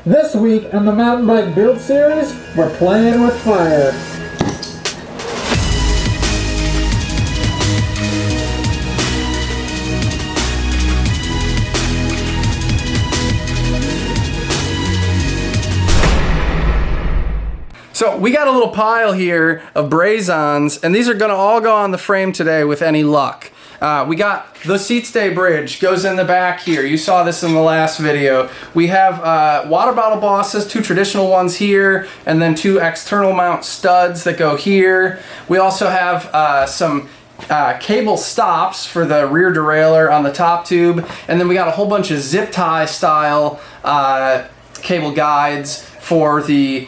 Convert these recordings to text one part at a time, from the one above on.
This week on the Mountain Bike Build Series, we're playing with fire. So we got a little pile here of Braze-ons, and these are gonna all go on the frame today with any luck. We got the seat stay bridge, goes in the back here. You saw this in the last video. We have water bottle bosses, 2 traditional ones here, and then 2 external mount studs that go here. We also have some cable stops for the rear derailleur on the top tube, and then we got a whole bunch of zip tie style cable guides for the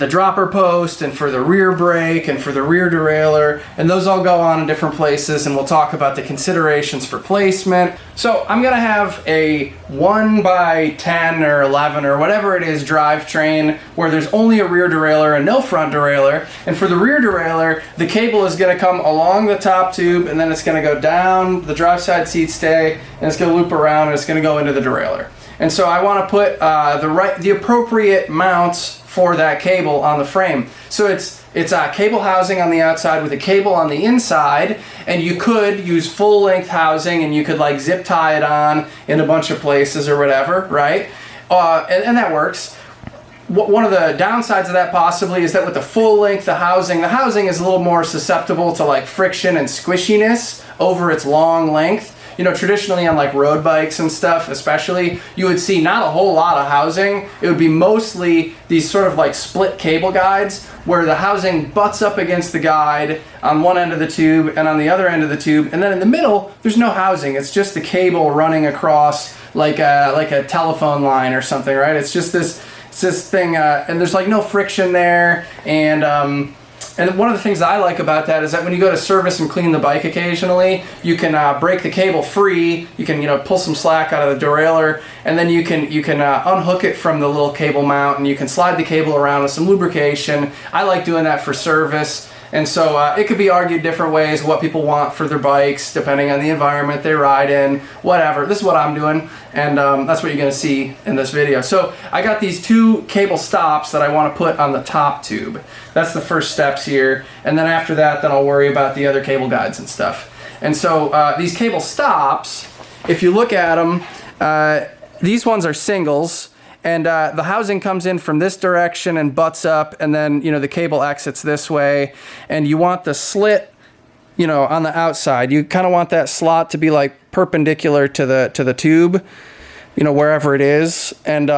dropper post and for the rear brake and for the rear derailleur, and those all go on in different places, and we'll talk about the considerations for placement. So I'm gonna have a 1x10 or 11 or whatever it is drivetrain where there's only a rear derailleur and no front derailleur, and for the rear derailleur the cable is gonna come along the top tube, and then it's gonna go down the drive side seat stay, and it's gonna loop around, and it's gonna go into the derailleur. And so I want to put the appropriate mounts for that cable on the frame. So it's a cable housing on the outside with a cable on the inside, and you could use full length housing, and you could like zip tie it on in a bunch of places or whatever, right? And that works. One of the downsides of that possibly is that with the full length the housing is a little more susceptible to like friction and squishiness over its long length. You know, traditionally on like road bikes and stuff especially, you would see not a whole lot of housing. It would be mostly these sort of like split cable guides where the housing butts up against the guide on one end of the tube and on the other end of the tube, and then in the middle there's no housing. It's just the cable running across like a telephone line or something, right? It's just this thing, and there's like no friction there, and one of the things that I like about that is that when you go to service and clean the bike occasionally, you can break the cable free. You can pull some slack out of the derailleur, and then you can unhook it from the little cable mount, and you can slide the cable around with some lubrication. I like doing that for service. And so it could be argued different ways what people want for their bikes, depending on the environment they ride in, whatever. This is what I'm doing, and that's what you're gonna see in this video. So I got these 2 cable stops that I wanna put on the top tube. That's the first steps here, and then after that, then I'll worry about the other cable guides and stuff. And so these cable stops, if you look at them, these ones are singles, and the housing comes in from this direction and butts up, and then the cable exits this way, and you want the slit on the outside. You kind of want that slot to be like perpendicular to the tube, wherever it is. And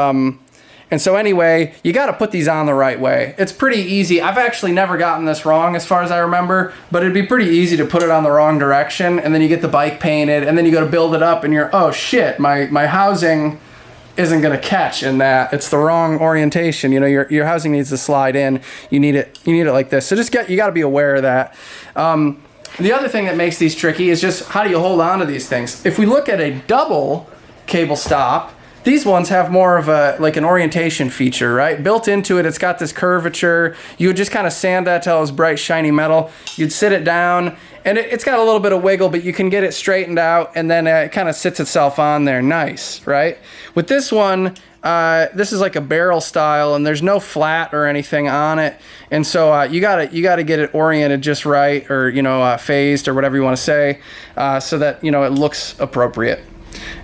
so anyway, you got to put these on the right way. It's pretty easy. I've actually never gotten this wrong as far as I remember, but it'd be pretty easy to put it on the wrong direction, and then you get the bike painted, and then you go to build it up, and you're, oh shit, my housing isn't going to catch in that. It's the wrong orientation. Your housing needs to slide in. You need it like this. So you got to be aware of that. The other thing that makes these tricky is just how do you hold on to these things? If we look at a double cable stop, these ones have more of an orientation feature, right? Built into it, it's got this curvature. You would just kind of sand that till it was bright, shiny metal. You'd sit it down, and it's got a little bit of wiggle, but you can get it straightened out, and then it kind of sits itself on there nice, right? With this one, this is like a barrel style, and there's no flat or anything on it, and so you gotta get it oriented just right, or phased, or whatever you want to say, so that it looks appropriate.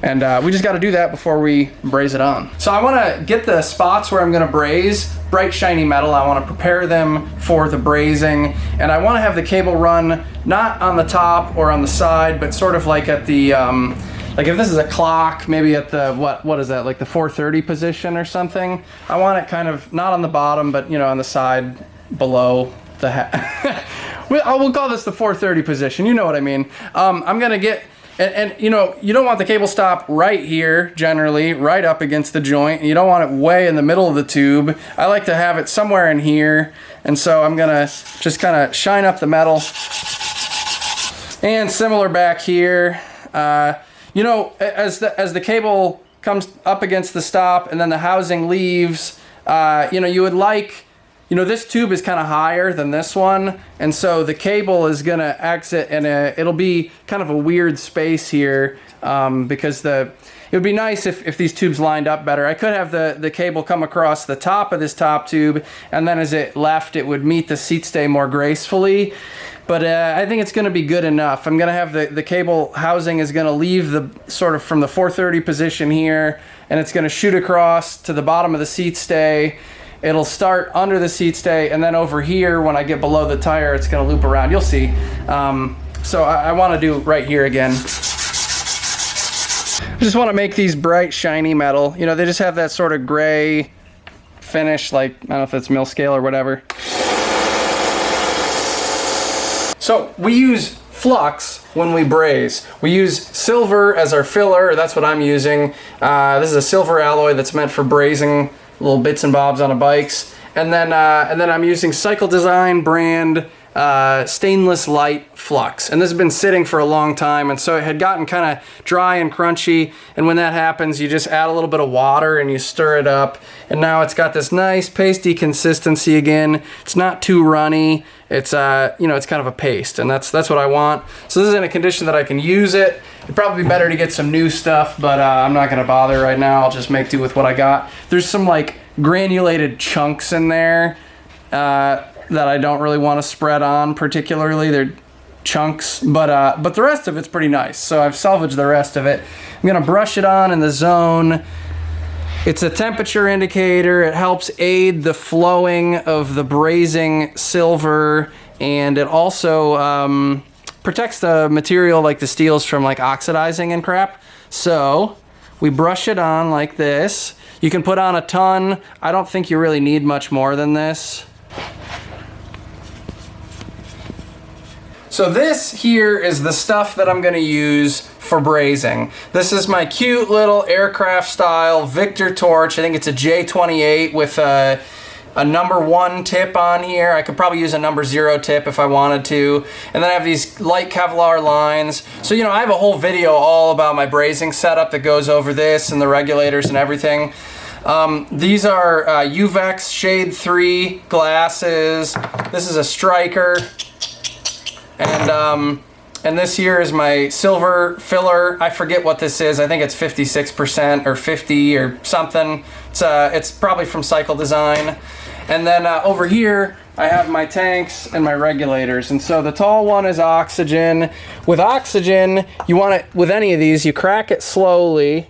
And we just got to do that before we braze it on. So I want to get the spots where I'm going to braze bright shiny metal. I want to prepare them for the brazing, and I want to have the cable run not on the top or on the side, but sort of like at the like if this is a clock, maybe at the what is that, like the 430 position or something. I want it kind of not on the bottom, but on the side below the hat. We'll call this the 430 position. You know what I mean. I'm gonna get. And you don't want the cable stop right here, generally, right up against the joint. You don't want it way in the middle of the tube. I like to have it somewhere in here. And so I'm gonna just kind of shine up the metal. And similar back here. As the cable comes up against the stop and then the housing leaves, you would like, this tube is kind of higher than this one, and so the cable is gonna exit, and it'll be kind of a weird space here, because it would be nice if these tubes lined up better. I could have the cable come across the top of this top tube, and then as it left, it would meet the seat stay more gracefully. But I think it's going to be good enough. I'm going to have the cable housing is going to leave the sort of from the 430 position here, and it's going to shoot across to the bottom of the seat stay. It'll start under the seat stay, and then over here, when I get below the tire, it's going to loop around. You'll see. So I want to do right here again. I just want to make these bright, shiny metal. You know, they just have that sort of gray finish, like, I don't know if it's mill scale or whatever. So we use flux when we braze. We use silver as our filler. That's what I'm using. This is a silver alloy that's meant for brazing little bits and bobs on a bikes. And then I'm using Cycle Design brand stainless light flux, and this has been sitting for a long time, and so it had gotten kind of dry and crunchy, and when that happens you just add a little bit of water and you stir it up, and now it's got this nice pasty consistency again. It's not too runny. It's you know, it's kind of a paste, and that's what I want. So this is in a condition that I can use it. It'd probably be better to get some new stuff, but I'm not gonna bother right now. I'll just make do with what I got. There's some like granulated chunks in there that I don't really want to spread on particularly. They're chunks, but the rest of it's pretty nice. So I've salvaged the rest of it. I'm gonna brush it on in the zone. It's a temperature indicator. It helps aid the flowing of the brazing silver, and it also protects the material like the steels from like oxidizing and crap. So we brush it on like this. You can put on a ton. I don't think you really need much more than this. So this here is the stuff that I'm gonna use for brazing. This is my cute little aircraft style Victor torch. I think it's a J28 with a number 1 tip on here. I could probably use a number 0 tip if I wanted to. And then I have these light Kevlar lines. So, you know, I have a whole video all about my brazing setup that goes over this and the regulators and everything. These are Uvex Shade 3 glasses. This is a striker. And this here is my silver filler. I forget what this is. I think it's 56% or 50 or something. It's probably from Cycle Design. And then over here, I have my tanks and my regulators. And so the tall one is oxygen. With oxygen, you want it, with any of these, you crack it slowly.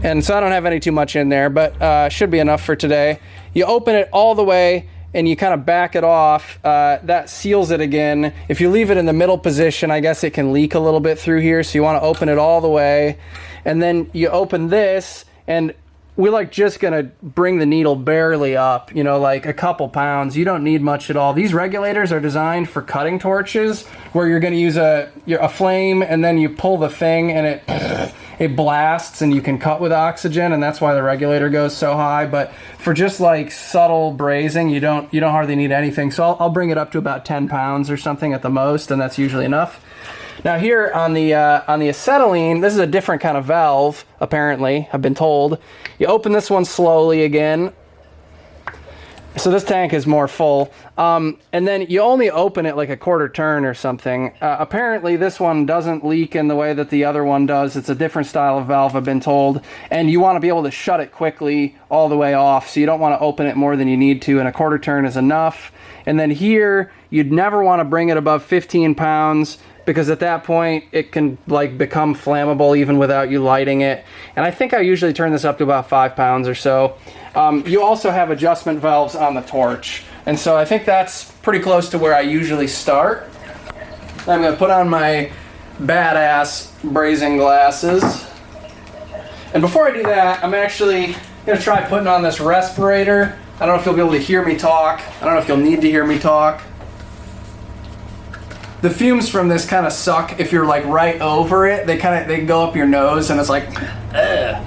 And so I don't have any too much in there, but should be enough for today. You open it all the way, and you kind of back it off. That seals it again. If you leave it in the middle position, I guess it can leak a little bit through here, so you want to open it all the way. And then you open this, and we're like just gonna bring the needle barely up, you know, like a couple pounds. You don't need much at all. These regulators are designed for cutting torches, where you're gonna use a flame, and then you pull the thing, and it blasts, and you can cut with oxygen, and that's why the regulator goes so high. But for just like subtle brazing, you don't hardly need anything. So I'll bring it up to about 10 pounds or something at the most, and that's usually enough. Now here on the acetylene, this is a different kind of valve, apparently, I've been told. You open this one slowly again. So this tank is more full. And then you only open it like a quarter turn or something. Apparently this one doesn't leak in the way that the other one does. It's a different style of valve, I've been told. And you want to be able to shut it quickly all the way off. So you don't want to open it more than you need to, and a quarter turn is enough. And then here, you'd never want to bring it above 15 pounds, because at that point it can like become flammable even without you lighting it. And I think I usually turn this up to about 5 pounds or so. You also have adjustment valves on the torch, and so I think that's pretty close to where I usually start. I'm going to put on my badass brazing glasses, and before I do that, I'm actually going to try putting on this respirator. I don't know if you'll be able to hear me talk. I don't know if you'll need to hear me talk. The fumes from this kind of suck if you're like right over it. They go up your nose, and it's like, ugh.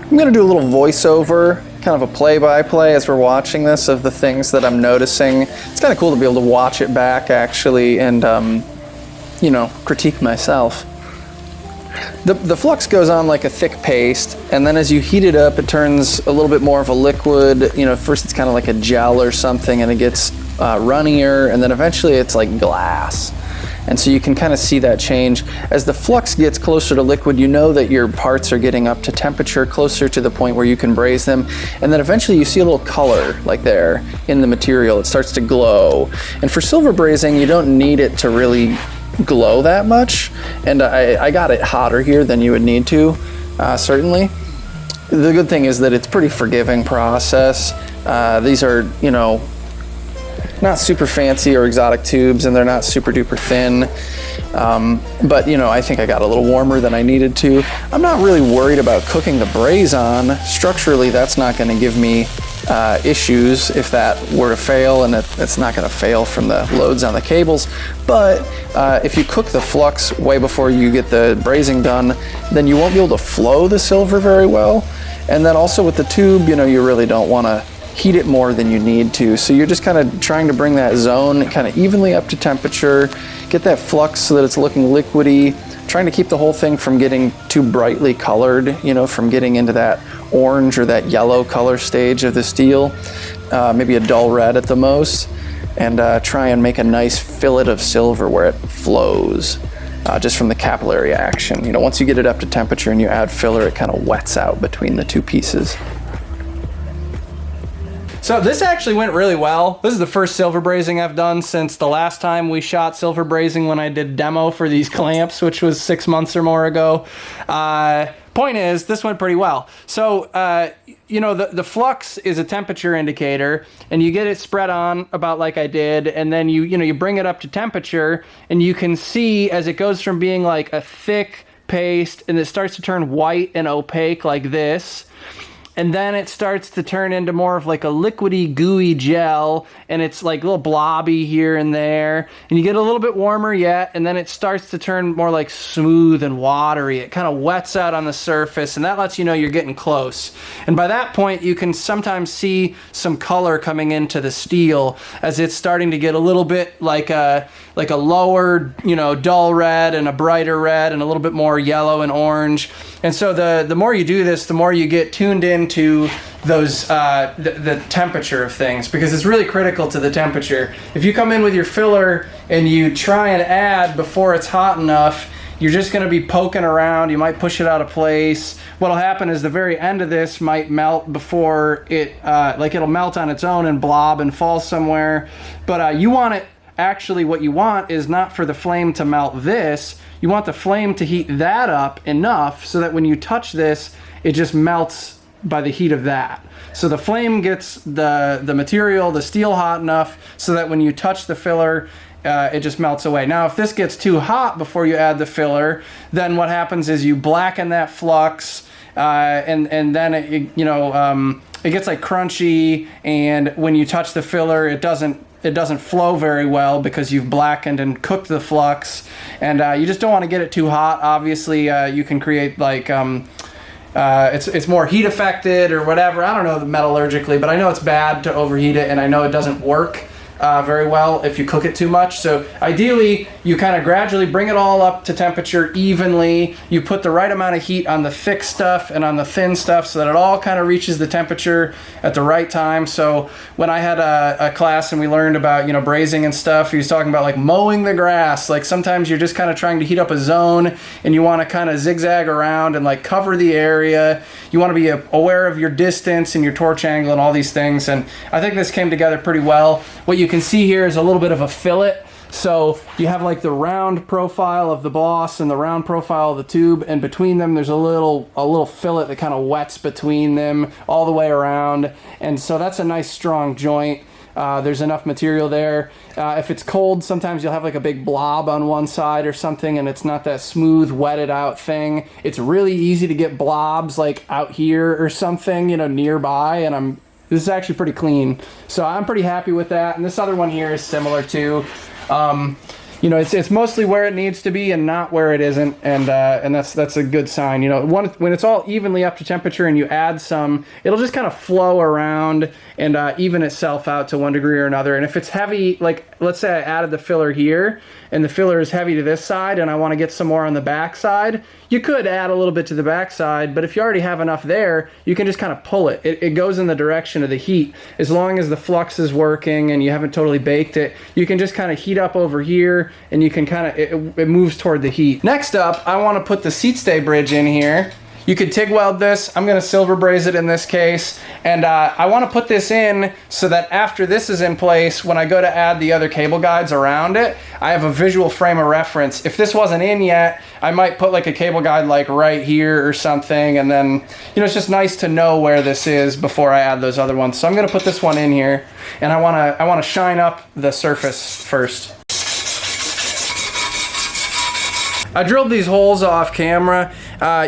I'm gonna do a little voiceover, kind of a play-by-play as we're watching this of the things that I'm noticing. It's kind of cool to be able to watch it back actually, and you know, critique myself. The flux goes on like a thick paste, and then as you heat it up, it turns a little bit more of a liquid. You know, first it's kind of like a gel or something, and it gets runnier, and then eventually it's like glass. And so you can kind of see that change. As the flux gets closer to liquid, you know that your parts are getting up to temperature, closer to the point where you can braze them. And then eventually you see a little color, like there, in the material. It starts to glow. And for silver brazing, you don't need it to really glow that much. And I got it hotter here than you would need to, certainly. The good thing is that it's a pretty forgiving process. These are, you know, not super fancy or exotic tubes, and they're not super duper thin. But you know, I think I got a little warmer than I needed to. I'm not really worried about cooking the braze-on. Structurally, that's not going to give me issues if that were to fail, and it's not going to fail from the loads on the cables. But if you cook the flux way before you get the brazing done, then you won't be able to flow the silver very well. And then also with the tube, you know, you really don't want to heat it more than you need to. So you're just kind of trying to bring that zone kind of evenly up to temperature, get that flux so that it's looking liquidy, trying to keep the whole thing from getting too brightly colored, you know, from getting into that orange or that yellow color stage of the steel, maybe a dull red at the most, and try and make a nice fillet of silver where it flows. Just from the capillary action. You know, once you get it up to temperature and you add filler, it kind of wets out between the two pieces. So this actually went really well. This is the first silver brazing I've done since the last time we shot silver brazing when I did demo for these clamps, which was 6 months or more ago. Point is, this went pretty well. So, you know, the flux is a temperature indicator, and you get it spread on about like I did, and then you bring it up to temperature, and you can see as it goes from being like a thick paste, and it starts to turn white and opaque like this. And then it starts to turn into more of like a liquidy, gooey gel, and it's like a little blobby here and there. And you get a little bit warmer yet, and then it starts to turn more like smooth and watery. It kind of wets out on the surface, and that lets you know you're getting close. And by that point, you can sometimes see some color coming into the steel as it's starting to get a little bit like a lower, you know, dull red and a brighter red and a little bit more yellow and orange. And so the more you do this, the more you get tuned into those the temperature of things, because it's really critical to the temperature. If you come in with your filler and you try and add before it's hot enough, you're just going to be poking around. You might push it out of place. What'll happen is the very end of this might melt before it, it'll melt on its own and blob and fall somewhere. But you want it. Actually, what you want is not for the flame to melt this. You want the flame to heat that up enough so that when you touch this, it just melts by the heat of that. So the flame gets the material, the steel, hot enough so that when you touch the filler, it just melts away. Now, if this gets too hot before you add the filler, then what happens is you blacken that flux, and then it gets like crunchy, and when you touch the filler, it doesn't flow very well because you've blackened and cooked the flux, and you just don't want to get it too hot. Obviously, you can create like it's more heat affected or whatever. I don't know metallurgically, but I know it's bad to overheat it, and I know it doesn't work very well if you cook it too much. So ideally, you kind of gradually bring it all up to temperature evenly. You put the right amount of heat on the thick stuff and on the thin stuff so that it all kind of reaches the temperature at the right time. So when I had a class and we learned about, brazing and stuff, he was talking about like mowing the grass. Like sometimes you're just kind of trying to heat up a zone and you want to kind of zigzag around and like cover the area. You want to be aware of your distance and your torch angle and all these things. And I think this came together pretty well. What you can see here is a little bit of a fillet. So you have like the round profile of the boss and the round profile of the tube, and between them there's a little fillet that kind of wets between them all the way around. And so that's a nice strong joint. There's enough material there. If it's cold, sometimes you'll have like a big blob on one side or something, and it's not that smooth, wetted out thing. It's really easy to get blobs like out here or something, nearby, and this is actually pretty clean. So I'm pretty happy with that. And this other one here is similar too. It's mostly where it needs to be and not where it isn't, and that's a good sign. When it's all evenly up to temperature and you add some, it'll just kind of flow around and even itself out to one degree or another. And if it's heavy, like let's say I added the filler here and the filler is heavy to this side and I want to get some more on the back side, you could add a little bit to the back side, but if you already have enough there, you can just kind of pull it. It goes in the direction of the heat. As long as the flux is working and you haven't totally baked it, you can just kind of heat up over here here, and you can kind of, it moves toward the heat. Next up, I want to put the seat stay bridge in here. You could TIG weld this. I'm gonna silver braze it in this case. And I wanna put this in so that after this is in place, when I go to add the other cable guides around it, I have a visual frame of reference. If this wasn't in yet, I might put like a cable guide like right here or something. And then, you know, it's just nice to know where this is before I add those other ones. So I'm gonna put this one in here, and I wanna shine up the surface first. I drilled these holes off camera.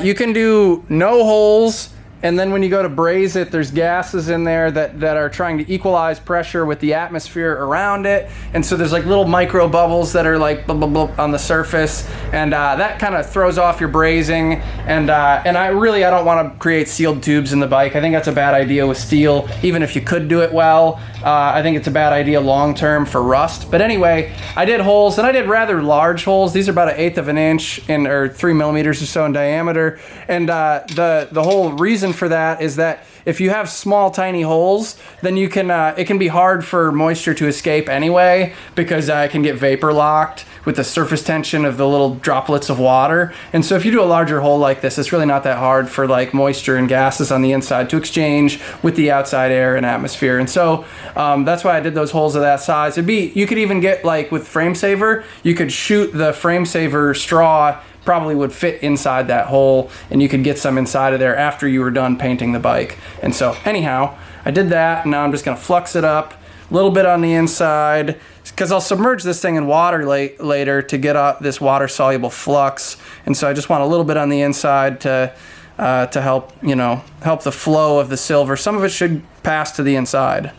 You can do no holes, and then when you go to braze it, there's gases in there that are trying to equalize pressure with the atmosphere around it. And so there's like little micro bubbles that are like blah, blah, blah on the surface. And that kind of throws off your brazing. And I don't want to create sealed tubes in the bike. I think that's a bad idea with steel, even if you could do it well. I think it's a bad idea long-term for rust. But anyway, I did holes, and I did rather large holes. These are about 1/8 of an inch or 3 millimeters or so in diameter. And the whole reason for that is that if you have small, tiny holes, then you can it can be hard for moisture to escape anyway, because it can get vapor locked with the surface tension of the little droplets of water. And so if you do a larger hole like this, it's really not that hard for like moisture and gases on the inside to exchange with the outside air and atmosphere. And so that's why I did those holes of that size. You could even get, like with frame saver, you could shoot the frame saver straw, probably would fit inside that hole, and you could get some inside of there after you were done painting the bike. And so anyhow, I did that, and now I'm just gonna flux it up a little bit on the inside, because I'll submerge this thing in water later to get out this water-soluble flux. And so I just want a little bit on the inside to help, you know, help the flow of the silver. Some of it should pass to the inside.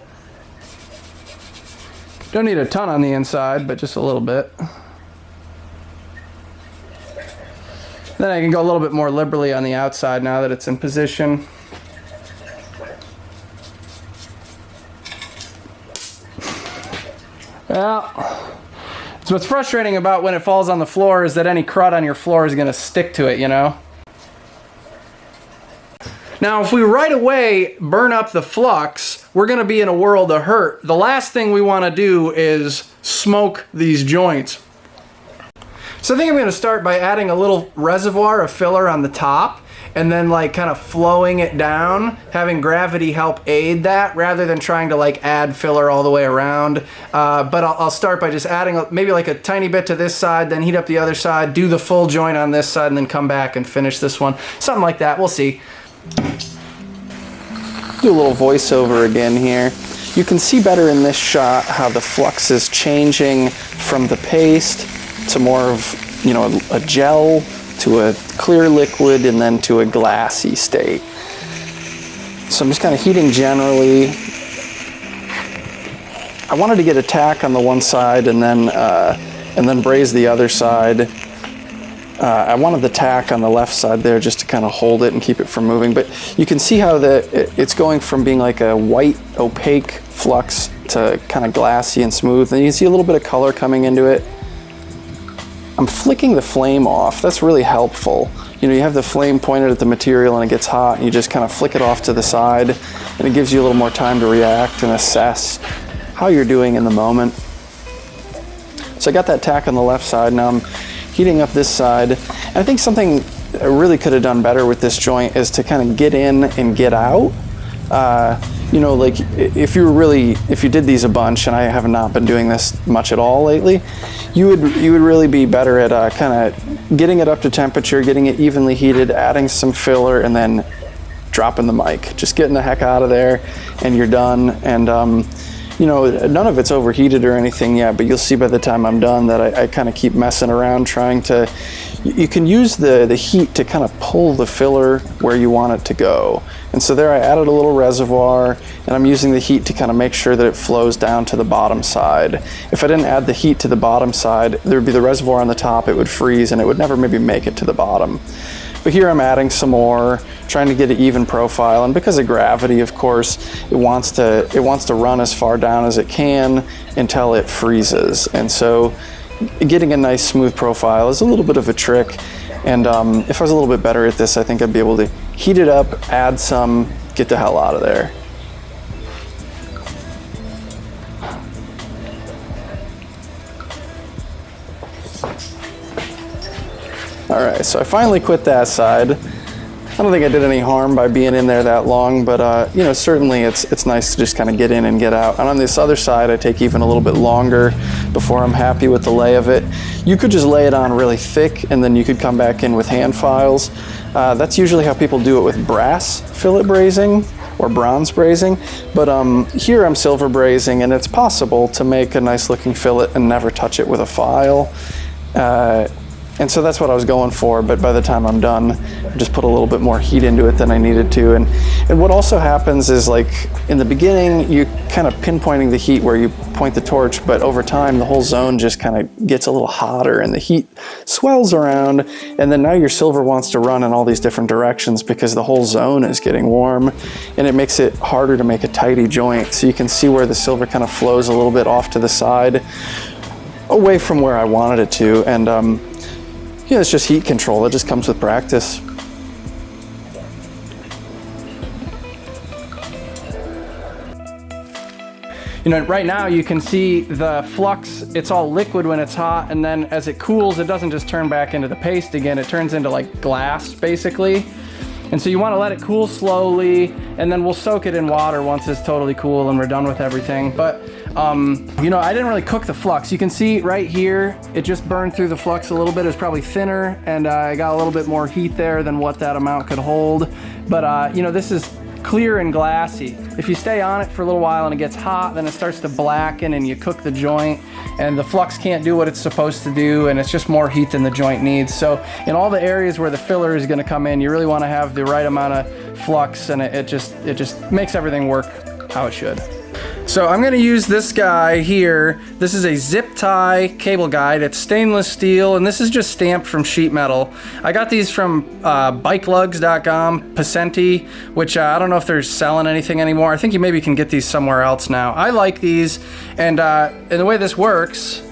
Don't need a ton on the inside, but just a little bit. Then I can go a little bit more liberally on the outside now that it's in position. Well, so what's frustrating about when it falls on the floor is that any crud on your floor is gonna stick to it, you know? Now, if we right away burn up the flux, we're gonna be in a world of hurt. The last thing we wanna do is smoke these joints. So I think I'm gonna start by adding a little reservoir of filler on the top, and then like kind of flowing it down, having gravity help aid that rather than trying to like add filler all the way around. But I'll start by just adding maybe like a tiny bit to this side, then heat up the other side, do the full joint on this side, and then come back and finish this one. Something like that, we'll see. Do a little voiceover again here. You can see better in this shot how the flux is changing from the paste to more of, you know, a gel, to a clear liquid, and then to a glassy state. So I'm just kind of heating generally. I wanted to get a tack on the one side and then braze the other side. I wanted the tack on the left side there just to kind of hold it and keep it from moving. But you can see how it's going from being like a white opaque flux to kind of glassy and smooth. And you can see a little bit of color coming into it. I'm flicking the flame off. That's really helpful. You know, you have the flame pointed at the material and it gets hot, and you just kind of flick it off to the side, and it gives you a little more time to react and assess how you're doing in the moment. So I got that tack on the left side. Now I'm heating up this side. And I think something I really could have done better with this joint is to kind of get in and get out. You know, like if you did these a bunch, and I have not been doing this much at all lately, you would really be better at kind of getting it up to temperature, getting it evenly heated, adding some filler, and then dropping the mic. Just getting the heck out of there, and you're done. And you know, none of it's overheated or anything yet, but you'll see by the time I'm done that I kind of keep messing around trying to. You can use the heat to kind of pull the filler where you want it to go. And so there I added a little reservoir, and I'm using the heat to kind of make sure that it flows down to the bottom side. If I didn't add the heat to the bottom side, there would be the reservoir on the top, it would freeze, and it would never maybe make it to the bottom. But here I'm adding some more, trying to get an even profile, and because of gravity, of course, it wants to run as far down as it can until it freezes. And so getting a nice smooth profile is a little bit of a trick. And if I was a little bit better at this, I think I'd be able to heat it up, add some, get the hell out of there. All right, so I finally quit that side. I don't think I did any harm by being in there that long, but you know, certainly it's nice to just kind of get in and get out. And on this other side, I take even a little bit longer before I'm happy with the lay of it. You could just lay it on really thick, and then you could come back in with hand files. That's usually how people do it with brass fillet brazing or bronze brazing, but here I'm silver brazing, and it's possible to make a nice looking fillet and never touch it with a file. And so that's what I was going for, but by the time I'm done, I just put a little bit more heat into it than I needed to. And what also happens is, like, in the beginning, you kind of pinpointing the heat where you point the torch, but over time, the whole zone just kind of gets a little hotter and the heat swells around, and then now your silver wants to run in all these different directions because the whole zone is getting warm, and it makes it harder to make a tidy joint. So you can see where the silver kind of flows a little bit off to the side, away from where I wanted it to, and yeah, it's just heat control. It just comes with practice. You know, right now you can see the flux, it's all liquid when it's hot, and then as it cools, it doesn't just turn back into the paste again, it turns into like glass, basically. And so you want to let it cool slowly, and then we'll soak it in water once it's totally cool and we're done with everything. But you know, I didn't really cook the flux. You can see right here, it just burned through the flux a little bit. It was probably thinner, and I got a little bit more heat there than what that amount could hold. But you know, this is clear and glassy. If you stay on it for a little while and it gets hot, then it starts to blacken and you cook the joint, and the flux can't do what it's supposed to do, and it's just more heat than the joint needs. So in all the areas where the filler is going to come in, you really want to have the right amount of flux, and it just makes everything work how it should. So I'm going to use this guy here. This is a zip tie cable guide. It's stainless steel, and this is just stamped from sheet metal. I got these from bikelugs.com, Pacenti, which I don't know if they're selling anything anymore. I think you maybe can get these somewhere else now. I like these, and the way this works,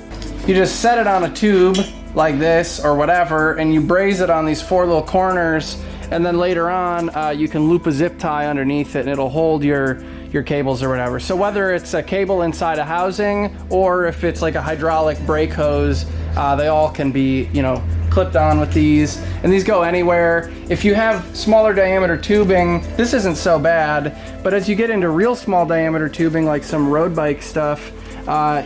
you just set it on a tube like this or whatever, and you braze it on these 4 little corners, and then later on you can loop a zip tie underneath it, and it'll hold your cables or whatever. So whether it's a cable inside a housing or if it's like a hydraulic brake hose, they all can be, you know, clipped on with these, and these go anywhere. If you have smaller diameter tubing, this isn't so bad, but as you get into real small diameter tubing, like some road bike stuff,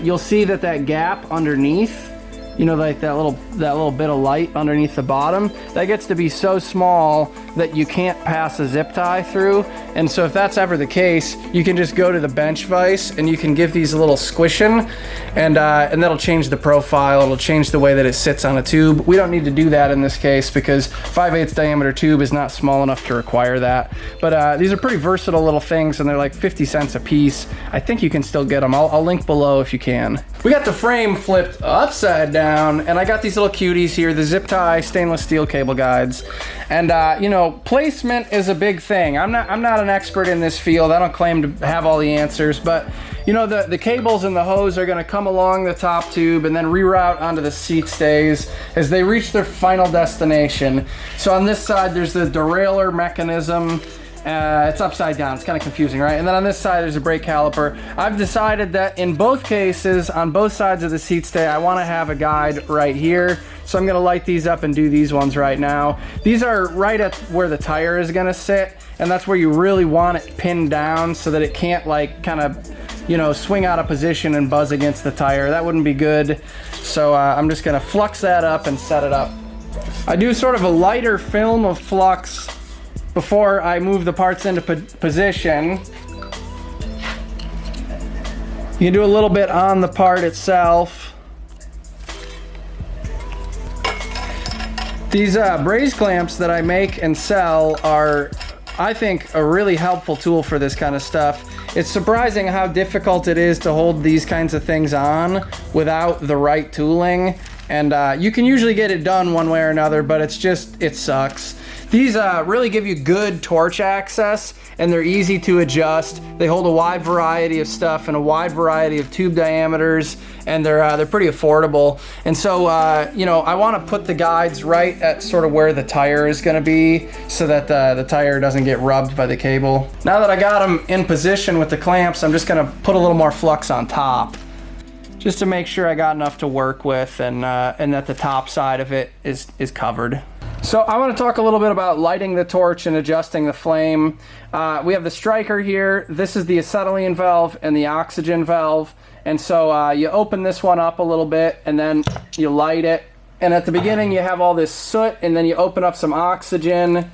you'll see that gap underneath, you know, like that little bit of light underneath the bottom, that gets to be so small that you can't pass a zip tie through. And so if that's ever the case, you can just go to the bench vise and you can give these a little squishing, and that'll change the profile. It'll change the way that it sits on a tube. We don't need to do that in this case because 5/8 diameter tube is not small enough to require that. But these are pretty versatile little things, and they're like 50 cents a piece. I think you can still get them. I'll link below if you can. We got the frame flipped upside down, and I got these little cuties here, the zip tie stainless steel cable guides. And you know, placement is a big thing. I'm not an expert in this field. I don't claim to have all the answers, but you know, the cables and the hose are gonna come along the top tube and then reroute onto the seat stays as they reach their final destination. So on this side, there's the derailleur mechanism. It's upside down. It's kind of confusing, right? And then on this side, there's a brake caliper. I've decided that in both cases, on both sides of the seat stay, I want to have a guide right here. So I'm going to light these up and do these ones right now. These are right at where the tire is going to sit, and that's where you really want it pinned down so that it can't, like, kind of, you know, swing out of position and buzz against the tire. That wouldn't be good. So I'm just going to flux that up and set it up. I do sort of a lighter film of flux before I move the parts into position. You can do a little bit on the part itself. These braze clamps that I make and sell are, I think, a really helpful tool for this kind of stuff. It's surprising how difficult it is to hold these kinds of things on without the right tooling. And you can usually get it done one way or another, but it sucks. These really give you good torch access, and they're easy to adjust. They hold a wide variety of stuff and a wide variety of tube diameters, and they're pretty affordable. And so, you know, I want to put the guides right at sort of where the tire is going to be so that the tire doesn't get rubbed by the cable. Now that I got them in position with the clamps, I'm just going to put a little more flux on top. just to make sure I got enough to work with, and that the top side of it is covered. So I want to talk a little bit about lighting the torch and adjusting the flame. We have the striker here. This is the acetylene valve and the oxygen valve. And so you open this one up a little bit and then you light it. And at the beginning you have all this soot, and then you open up some oxygen,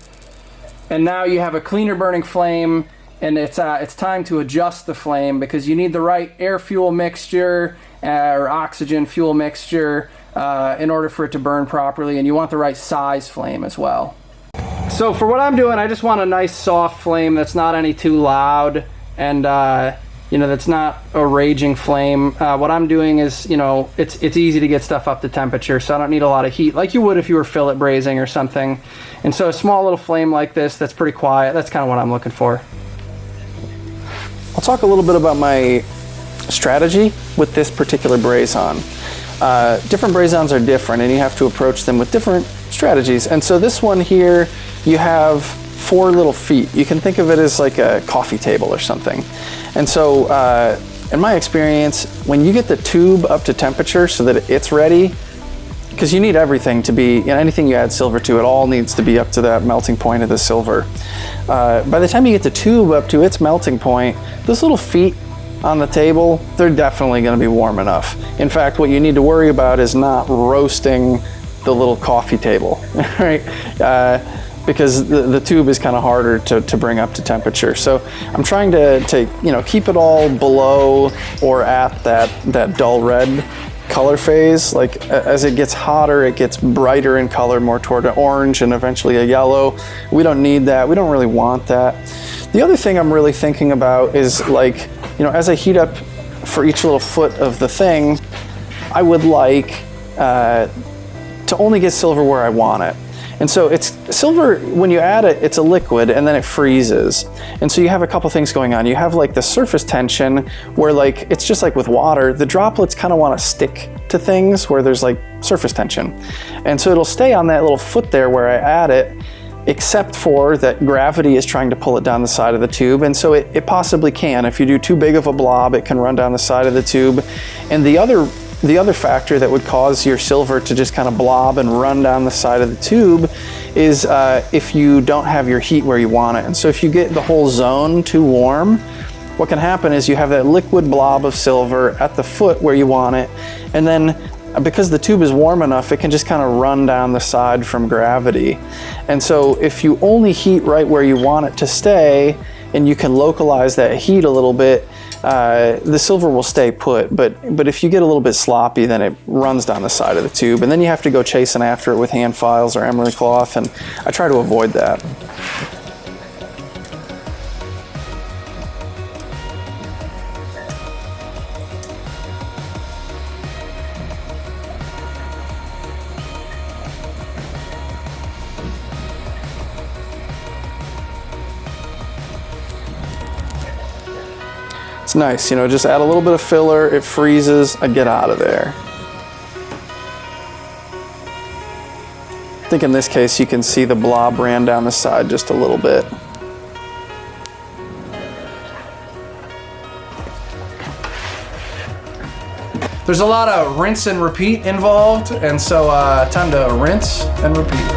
and now you have a cleaner burning flame. And it's time to adjust the flame, because you need the right air fuel mixture or oxygen fuel mixture in order for it to burn properly, and you want the right size flame as well. So for what I'm doing, I just want a nice soft flame that's not any too loud, and that's not a raging flame. What I'm doing is, it's easy to get stuff up to temperature, so I don't need a lot of heat like you would if you were fillet brazing or something. And so a small little flame like this that's pretty quiet, that's kind of what I'm looking for. I'll talk a little bit about my strategy with this particular braze-on. Different braze-ons are different, and you have to approach them with different strategies. And so this one here, you have 4 little feet. You can think of it as like a coffee table or something. And so in my experience, when you get the tube up to temperature so that it's ready, because you need everything to be, anything you add silver to, it all needs to be up to that melting point of the silver. By the time you get the tube up to its melting point, those little feet on the table, they're definitely going to be warm enough. In fact, what you need to worry about is not roasting the little coffee table, right? Because the tube is kind of harder to bring up to temperature. So I'm trying to keep it all below or at that dull red color phase. Like as it gets hotter, it gets brighter in color, more toward an orange and eventually a yellow. We don't need that. We don't really want that. The other thing I'm really thinking about is, like, as I heat up for each little foot of the thing, I would like to only get silver where I want it. And so it's silver, when you add it, it's a liquid and then it freezes. And so you have a couple things going on. You have like the surface tension where, like, it's just like with water, the droplets kind of want to stick to things where there's like surface tension. And so it'll stay on that little foot there where I add it, except for that gravity is trying to pull it down the side of the tube. And so it possibly can. If you do too big of a blob, it can run down the side of the tube. And the other factor that would cause your silver to just kind of blob and run down the side of the tube is if you don't have your heat where you want it. And so if you get the whole zone too warm, what can happen is you have that liquid blob of silver at the foot where you want it, and then because the tube is warm enough, it can just kind of run down the side from gravity. And so if you only heat right where you want it to stay, and you can localize that heat a little bit, the silver will stay put. But if you get a little bit sloppy, then it runs down the side of the tube, and then you have to go chasing after it with hand files or emery cloth, and I try to avoid that. It's nice, just add a little bit of filler, it freezes, I get out of there. I think in this case you can see the blob ran down the side just a little bit. There's a lot of rinse and repeat involved, and so time to rinse and repeat.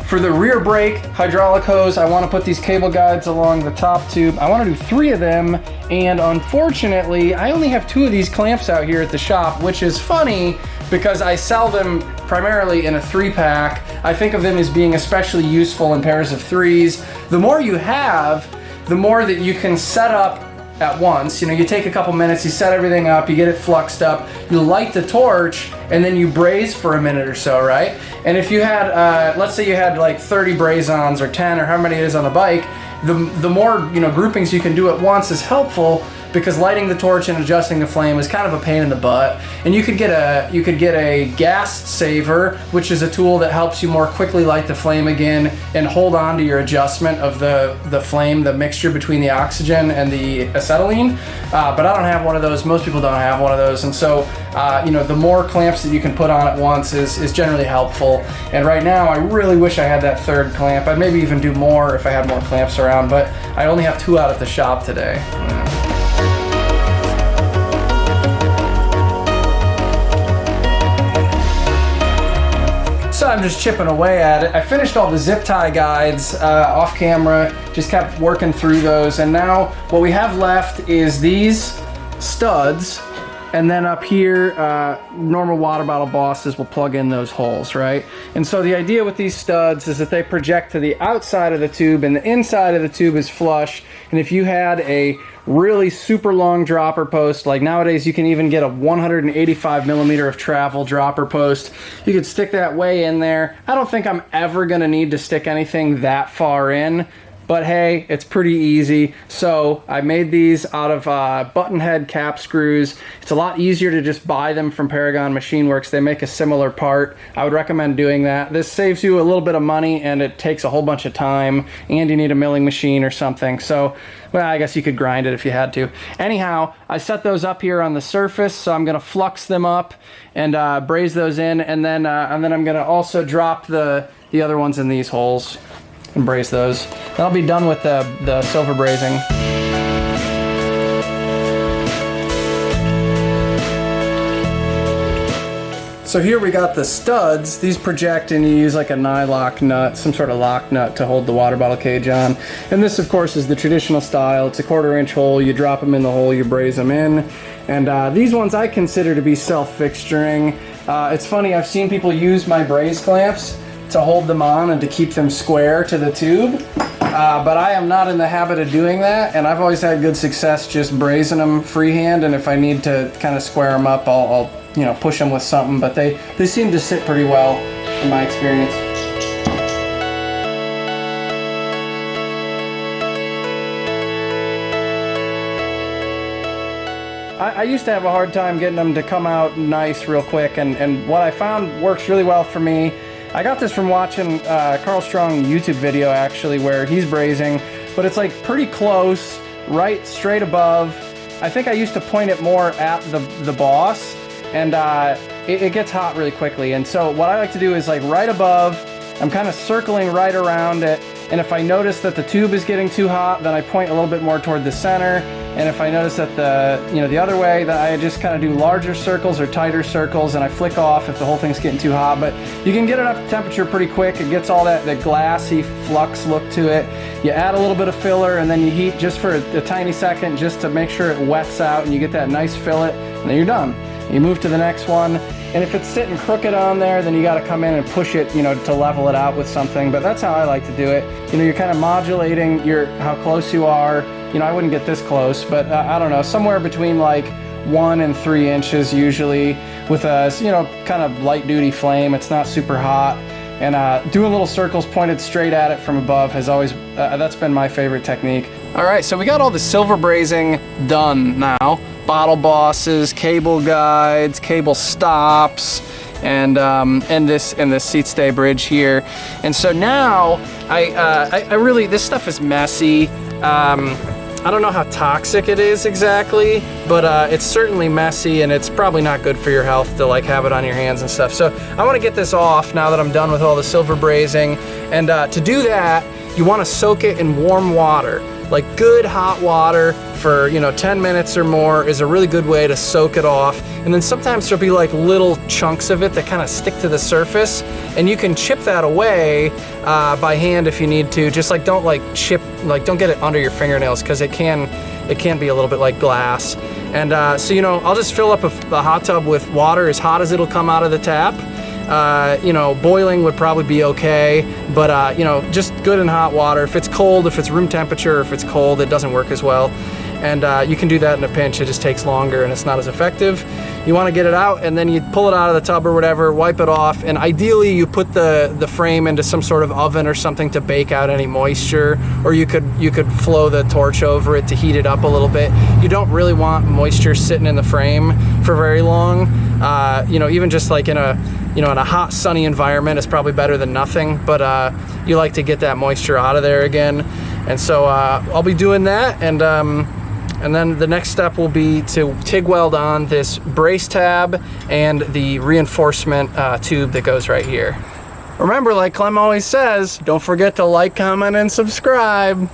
For the rear brake hydraulic hose, I want to put these cable guides along the top tube. I want to do 3 of them, and unfortunately, I only have 2 of these clamps out here at the shop, which is funny because I sell them primarily in a 3-pack. I think of them as being especially useful in pairs of 3s. The more you have, the more that you can set up at once. You take a couple minutes, you set everything up, you get it fluxed up, you light the torch, and then you braze for a minute or so, right? And if you had, let's say you had like 30 braze-ons or 10 or how many it is on the bike, the more groupings you can do at once is helpful, because lighting the torch and adjusting the flame is kind of a pain in the butt. And you could get a gas saver, which is a tool that helps you more quickly light the flame again and hold on to your adjustment of the flame, the mixture between the oxygen and the acetylene. But I don't have one of those. Most people don't have one of those, and so you know, the more clamps that you can put on at once is generally helpful. And right now, I really wish I had that third clamp. I'd maybe even do more if I had more clamps around, but I only have 2 out at the shop today. So I'm just chipping away at it. I finished all the zip tie guides off camera, just kept working through those, and now what we have left is these studs, and then up here, normal water bottle bosses will plug in those holes, right? And so the idea with these studs is that they project to the outside of the tube, and the inside of the tube is flush. And if you had a really super long dropper post, like nowadays you can even get a 185 millimeter of travel dropper post, you could stick that way in there. I don't think I'm ever gonna need to stick anything that far in, but hey, it's pretty easy. So I made these out of button head cap screws. It's a lot easier to just buy them from Paragon Machine Works. They make a similar part. I would recommend doing that. This saves you a little bit of money, and it takes a whole bunch of time, and you need a milling machine or something. So, well, I guess you could grind it if you had to. Anyhow, I set those up here on the surface, so I'm gonna flux them up and braze those in, and then I'm gonna also drop the other ones in these holes and braze those. Then I'll be done with the silver brazing. So here we got the studs. These project, and you use like a nylock nut, some sort of lock nut to hold the water bottle cage on. And this, of course, is the traditional style. It's a 1/4 inch hole. You drop them in the hole, you braze them in. And these ones I consider to be self-fixturing. It's funny, I've seen people use my braze clamps to hold them on and to keep them square to the tube. But I am not in the habit of doing that, and I've always had good success just brazing them freehand, and if I need to kind of square them up, I'll you know, push them with something, but they seem to sit pretty well in my experience. I used to have a hard time getting them to come out nice real quick, and what I found works really well for me, I got this from watching Carl Strong YouTube video actually, where he's brazing, but it's like pretty close, right straight above. I think I used to point it more at the boss, and it gets hot really quickly. And so what I like to do is like right above, I'm kind of circling right around it, and if I notice that the tube is getting too hot, then I point a little bit more toward the center. And if I notice that the other way, then I just kind of do larger circles or tighter circles, and I flick off if the whole thing's getting too hot. But you can get it up to temperature pretty quick. It gets all that glassy flux look to it. You add a little bit of filler, and then you heat just for a tiny second just to make sure it wets out, and you get that nice fillet, and then you're done. You move to the next one, and if it's sitting crooked on there, then you got to come in and push it, you know, to level it out with something. But that's how I like to do it. You know, you're kind of modulating how close you are. You know, I wouldn't get this close, but I don't know, somewhere between like 1 and 3 inches usually, with a, you know, kind of light duty flame. It's not super hot, and doing little circles pointed straight at it from above has always, that's been my favorite technique. All right, so we got all the silver brazing done now. Bottle bosses, cable guides, cable stops, and this seat stay bridge here. And so now I really, this stuff is messy. I don't know how toxic it is exactly, but it's certainly messy, and it's probably not good for your health to like have it on your hands and stuff. So I want to get this off now that I'm done with all the silver brazing. And to do that, you want to soak it in warm water. Like good hot water for, you know, 10 minutes or more is a really good way to soak it off. And then sometimes there'll be like little chunks of it that kind of stick to the surface, and you can chip that away by hand if you need to. Just like don't don't get it under your fingernails, because it can be a little bit like glass. And so, you know, I'll just fill up the hot tub with water as hot as it'll come out of the tap. You know, boiling would probably be okay, but you know, just good and hot water. If it's cold, if it's room temperature, if it's cold, it doesn't work as well. and you can do that in a pinch. It just takes longer and it's not as effective. You want to get it out, and then you pull it out of the tub or whatever, wipe it off, and ideally you put the frame into some sort of oven or something to bake out any moisture, or you could flow the torch over it to heat it up a little bit. You don't really want moisture sitting in the frame for very long. You know, even just like in a hot sunny environment is probably better than nothing, but you like to get that moisture out of there again. And so I'll be doing that, and then the next step will be to TIG weld on this brace tab and the reinforcement tube that goes right here. Remember, like Clem always says, don't forget to like, comment, and subscribe.